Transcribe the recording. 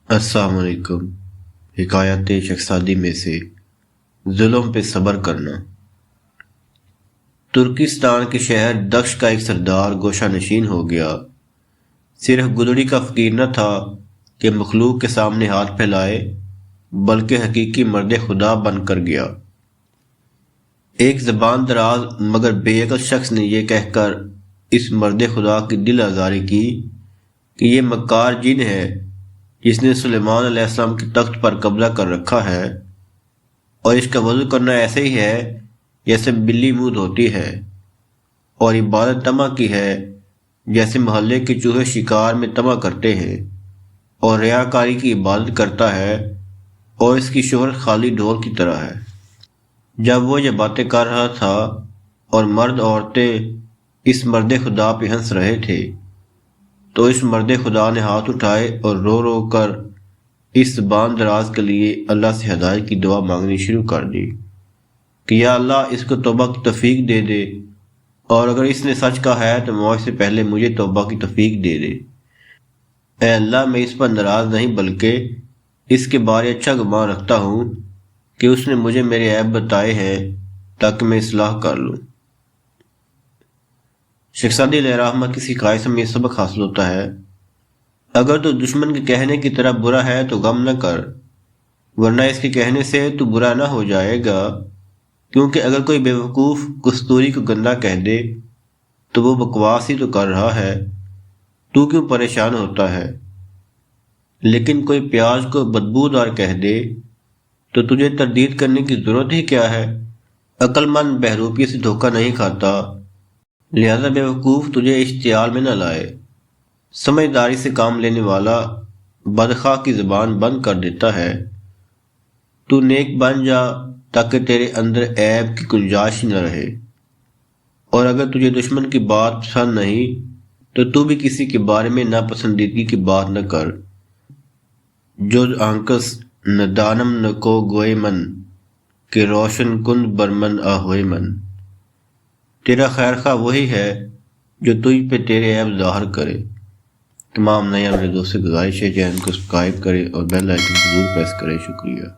السلام علیکم۔ حکایت شخصادی میں سے ظلم پہ صبر کرنا۔ ترکستان کے شہر دکش کا ایک سردار گوشہ نشین ہو گیا۔ صرف گدڑی کا فقیر نہ تھا کہ مخلوق کے سامنے ہاتھ پھیلائے، بلکہ حقیقی مرد خدا بن کر گیا۔ ایک زبان دراز مگر بے عقل شخص نے یہ کہہ کر اس مرد خدا کی دل آزاری کی کہ یہ مکار جن ہے جس نے سلیمان علیہ السلام کے تخت پر قبضہ کر رکھا ہے، اور اس کا وضو کرنا ایسے ہی ہے جیسے بلی منہ دھوتی ہے، اور عبادت طمع کی ہے جیسے محلے کے چوہے شکار میں طمع کرتے ہیں، اور ریاکاری کی عبادت کرتا ہے، اور اس کی شہرت خالی ڈھول کی طرح ہے۔ جب وہ یہ باتیں کر رہا تھا اور مرد عورتیں اس مرد خدا پہ ہنس رہے تھے، تو اس مرد خدا نے ہاتھ اٹھائے اور رو رو کر اس زبان دراز کے لیے اللہ سے ہدایت کی دعا مانگنی شروع کر دی کہ یا اللہ اس کو توبہ کی توفیق دے دے، اور اگر اس نے سچ کہا ہے تو موت سے پہلے مجھے توبہ کی توفیق دے دے۔ اے اللہ، میں اس پر ناراض نہیں بلکہ اس کے بارے اچھا گمان رکھتا ہوں کہ اس نے مجھے میرے عیب بتائے ہیں تاکہ میں اصلاح کر لوں۔ شخصادی علیہ رحمہ کی حکایت سے میں یہ سبق حاصل ہوتا ہے: اگر تو دشمن کے کہنے کی طرح برا ہے تو غم نہ کر، ورنہ اس کے کہنے سے تو برا نہ ہو جائے گا، کیونکہ اگر کوئی بے وقوف کستوری کو گندا کہہ دے تو وہ بکواس ہی تو کر رہا ہے، تو کیوں پریشان ہوتا ہے؟ لیکن کوئی پیاز کو بدبودار کہہ دے تو تجھے تردید کرنے کی ضرورت ہی کیا ہے؟ عقل مند بہروپی سے دھوکہ نہیں کھاتا، لہذا بے وقوف تجھے اشتعال میں نہ لائے۔ سمجھداری سے کام لینے والا بدخواہ کی زبان بند کر دیتا ہے۔ تو نیک بن جا تاکہ تیرے اندر عیب کی گنجائش نہ رہے، اور اگر تجھے دشمن کی بات پسند نہیں تو بھی کسی کے بارے میں ناپسندیدگی کی بات نہ کر۔ جز آنکس ندانم نکو گوئے من کہ روشن کند برمن آہوئے من۔ تیرا خیر خواہ وہی ہے جو تجھ پہ تیرے عیب ظاہر کرے۔ تمام نئے میرے دوست سے گزارش ہے چینل کو سبسکرائب کرے اور بیل آئیکن کو ضرور پریس کرے۔ شکریہ۔